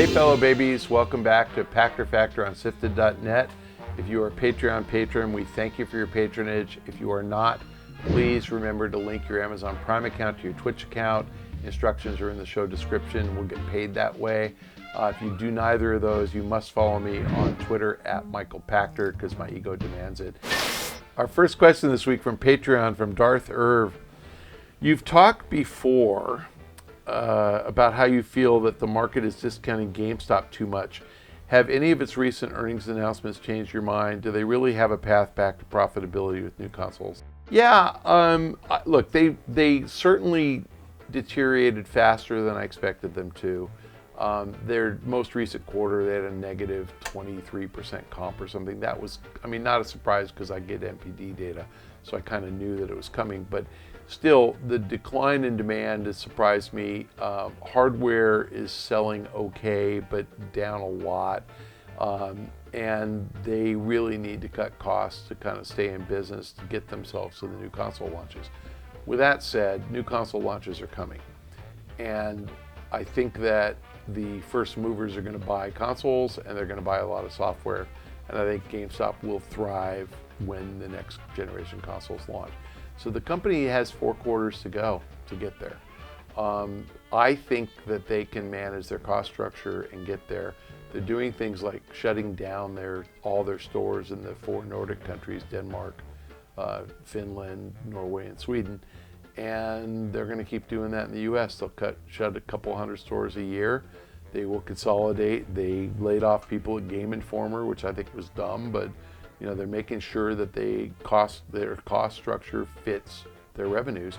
Hey fellow babies, welcome back to Pachter Factor on SIFTD.net. If you are a Patreon patron, we thank you for your patronage. If you are not, please remember to link your Amazon Prime account to your Twitch account. Instructions are in the show description. We'll get paid that way. If you do neither of those, you must follow me on Twitter at Michael Pachter because my ego demands it. Our first question this week from Patreon from Darth Irv. You've talked before about how you feel that the market is discounting GameStop too much. Have any of its recent earnings announcements changed your mind? Do they really have a path back to profitability with new consoles? Yeah, look, they certainly deteriorated faster than I expected them to. Their most recent quarter, they had a negative 23% comp or something. That was, not a surprise because I get NPD data, so I kind of knew that it was coming. But still, the decline in demand has surprised me. Hardware is selling okay, but down a lot. And they really need to cut costs to kind of stay in business to get themselves to the new console launches. With that said, new console launches are coming. And I think that the first movers are going to buy consoles and they're going to buy a lot of software. And I think GameStop will thrive when the next generation consoles launch. So the company has 4 quarters to go to get there. I think that they can manage their cost structure and get there. They're doing things like shutting down all their stores in the 4 Nordic countries, Denmark, Finland, Norway, and Sweden. And they're going to keep doing that in the US. They'll shut a couple hundred stores a year. They will consolidate. They laid off people at Game Informer, which I think was dumb, but they're making sure that their cost structure fits their revenues.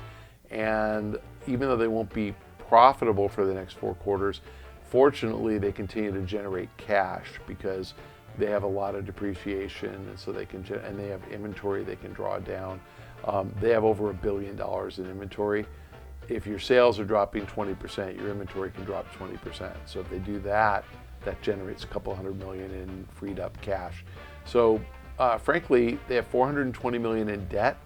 And even though they won't be profitable for the next 4 quarters, fortunately they continue to generate cash because they have a lot of depreciation, and so they have inventory they can draw down. They have over $1 billion in inventory. If your sales are dropping 20%, your inventory can drop 20%. So if they do that, that generates a couple $100 million in freed up cash. So frankly, they have $420 million in debt.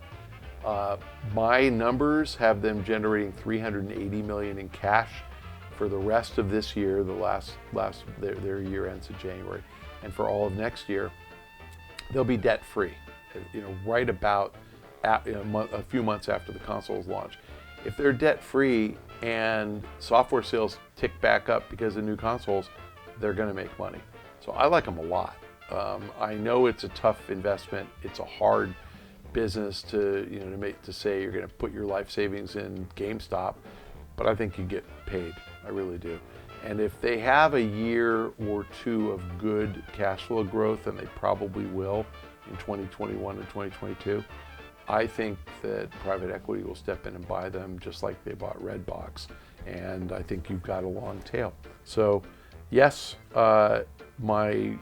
My numbers have them generating $380 million in cash for the rest of this year. Their year ends in January, and for all of next year, they'll be debt free. Right about a few months after the consoles launch. If they're debt free and software sales tick back up because of new consoles, they're going to make money. So I like them a lot. I know it's a tough investment. It's a hard business to say you're going to put your life savings in GameStop, but I think you get paid. I really do. And if they have a year or 2 of good cash flow growth, and they probably will in 2021 and 2022, I think that private equity will step in and buy them just like they bought Redbox. And I think you've got a long tail. So yes, my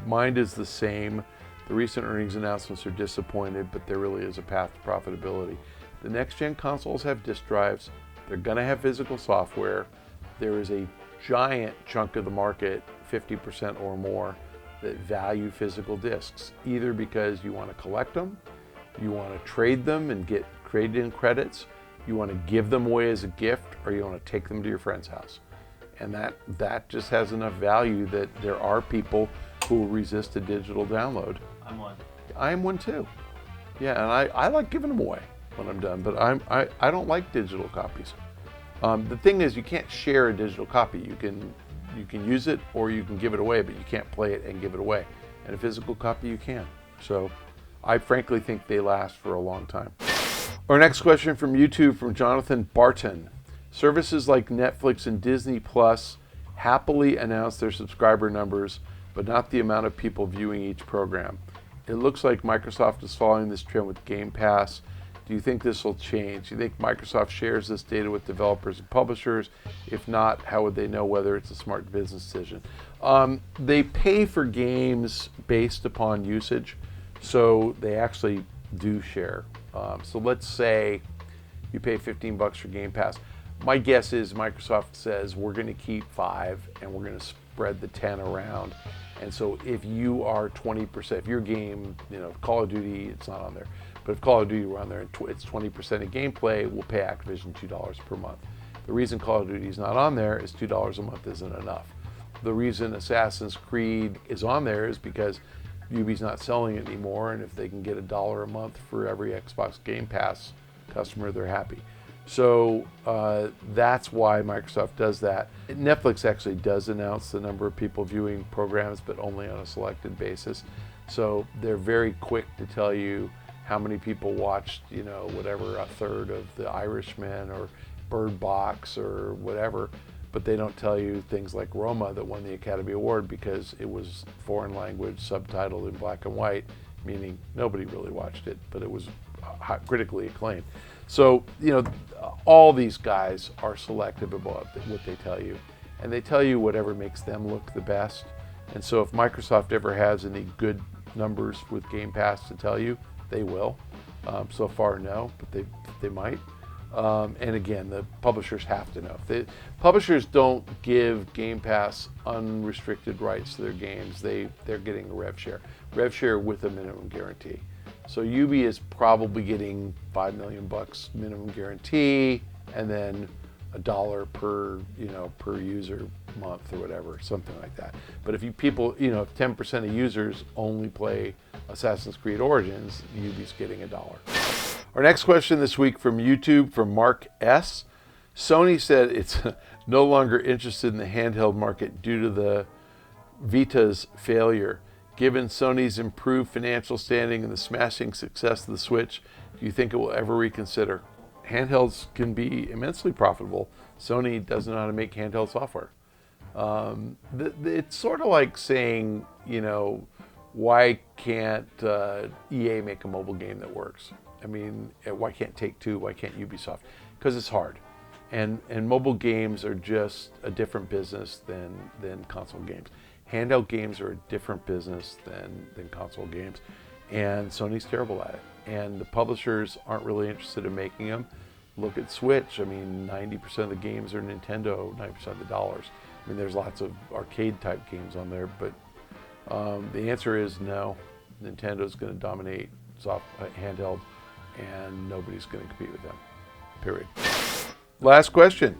mind is the same. The recent earnings announcements are disappointed, but there really is a path to profitability. The next gen consoles have disk drives. They're going to have physical software. There is a giant chunk of the market, 50% or more, that value physical discs, either because you want to collect them, you want to trade them and get trade-in credits, you want to give them away as a gift, or you want to take them to your friend's house. And that just has enough value that there are people who will resist a digital download. I'm one. I am one too. Yeah, and I like giving them away when I'm done, but I don't like digital copies. The thing is, you can't share a digital copy. You can use it or you can give it away, but you can't play it and give it away. And a physical copy you can. So I frankly think they last for a long time. Our next question from YouTube from Jonathan Barton. Services like Netflix and Disney Plus happily announce their subscriber numbers, but not the amount of people viewing each program. It looks like Microsoft is following this trend with Game Pass. Do you think this will change? Do you think Microsoft shares this data with developers and publishers? If not, how would they know whether it's a smart business decision? They pay for games based upon usage, so they actually do share. So let's say you pay $15 for Game Pass. My guess is Microsoft says we're going to keep 5 and we're going to spread the 10 around. And so if you are 20%, if your game, Call of Duty, it's not on there, but if Call of Duty were on there and it's 20% of gameplay, we'll pay Activision $2 per month. The reason Call of Duty is not on there is $2 a month isn't enough. the reason Assassin's Creed is on there is because Ubi's not selling it anymore, and if they can get $1 a month for every Xbox Game Pass customer, they're happy. So that's why Microsoft does that. Netflix actually does announce the number of people viewing programs, but only on a selected basis. So they're very quick to tell you how many people watched, you know, whatever, a third of The Irishman or Bird Box or whatever, but they don't tell you things like Roma that won the Academy Award because it was foreign language, subtitled in black and white, meaning nobody really watched it, but it was critically acclaimed. So, you know, all these guys are selective about what they tell you, and they tell you whatever makes them look the best. And so if Microsoft ever has any good numbers with Game Pass to tell you, they will. So far, no, but they might. And again, the publishers have to know. The publishers don't give Game Pass unrestricted rights to their games. They're getting a rev share with a minimum guarantee. So Ubi is probably getting $5 million minimum guarantee, and then $1 per user month or whatever, something like that. But if if 10% of users only play Assassin's Creed Origins, Ubi's getting $1. Our next question this week from YouTube, from Mark S. Sony said it's no longer interested in the handheld market due to the Vita's failure. Given Sony's improved financial standing and the smashing success of the Switch, do you think it will ever reconsider? Handhelds can be immensely profitable. Sony doesn't know how to make handheld software. It's sort of like saying, you know, why can't EA make a mobile game that works? I mean, why can't Take-Two? Why can't Ubisoft? Because it's hard. And mobile games are just a different business than console games. Handheld games are a different business than console games, and Sony's terrible at it. And the publishers aren't really interested in making them. Look at Switch. I mean, 90% of the games are Nintendo, 90% of the dollars. I mean, there's lots of arcade-type games on there, but the answer is no. Nintendo's going to dominate handheld, and nobody's going to compete with them, period. Last question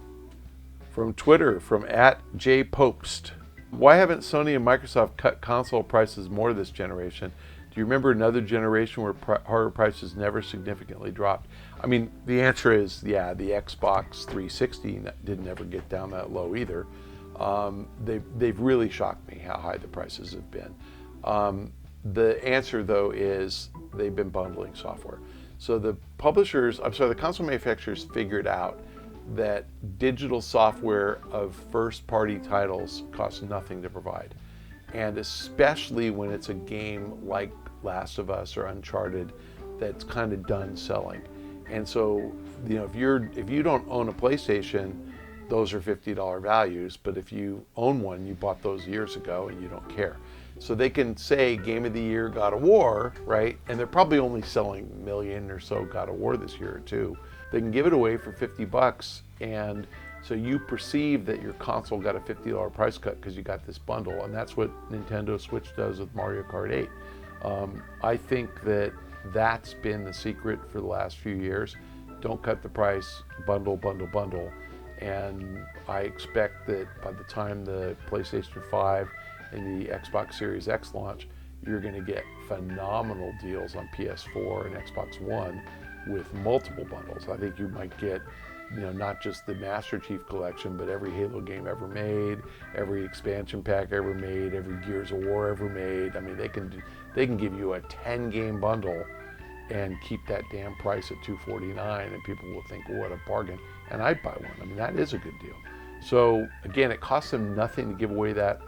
from Twitter, from @JPopst. Why haven't Sony and Microsoft cut console prices more this generation? Do you remember another generation where hardware prices never significantly dropped? I mean, the answer is, yeah, the Xbox 360 didn't ever get down that low either. They've really shocked me how high the prices have been. The answer, though, is they've been bundling software. So the console manufacturers figured out that digital software of first-party titles costs nothing to provide. And especially when it's a game like Last of Us or Uncharted that's kind of done selling. And so, you know, if you don't own a PlayStation, those are $50 values, but if you own one, you bought those years ago and you don't care. So they can say Game of the Year God of War, right? And they're probably only selling 1 million or so God of War this year or two. They can give it away for $50, and so you perceive that your console got a $50 price cut because you got this bundle, and that's what Nintendo Switch does with Mario Kart 8. I think that's been the secret for the last few years. Don't cut the price, bundle, bundle, bundle. And I expect that by the time the PlayStation 5 and the Xbox Series X launch, you're going to get phenomenal deals on PS4 and Xbox One with multiple bundles. I think you might get, you know, not just the Master Chief Collection, but every Halo game ever made, every expansion pack ever made, every Gears of War ever made. I mean, they can give you a 10-game bundle and keep that damn price at $249, and people will think, well, what a bargain. And I'd buy one. I mean, that is a good deal. So again, it costs them nothing to give away that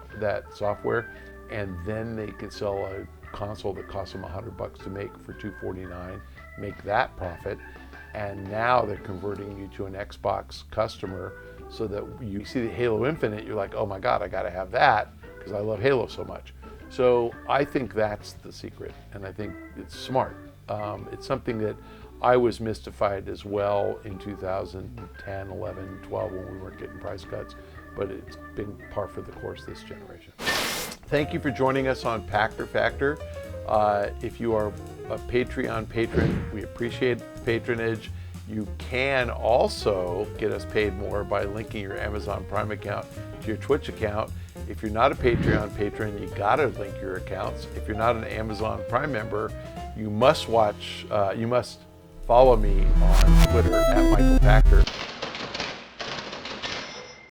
software, and then they can sell a console that costs them $100 to make for $249, make that profit, and now they're converting you to an Xbox customer so that you see the Halo Infinite, you're like, oh my God, I gotta have that because I love Halo so much. So I think that's the secret, and I think it's smart. It's something that I was mystified as well in 2010, 11, 12 when we weren't getting price cuts, but it's been par for the course this generation. Thank you for joining us on Pachter Factor. If you are a Patreon patron, we appreciate the patronage. You can also get us paid more by linking your Amazon Prime account to your Twitch account. If you're not a Patreon patron, you gotta link your accounts. If you're not an Amazon Prime member, you must follow me on Twitter at Pachter Factor.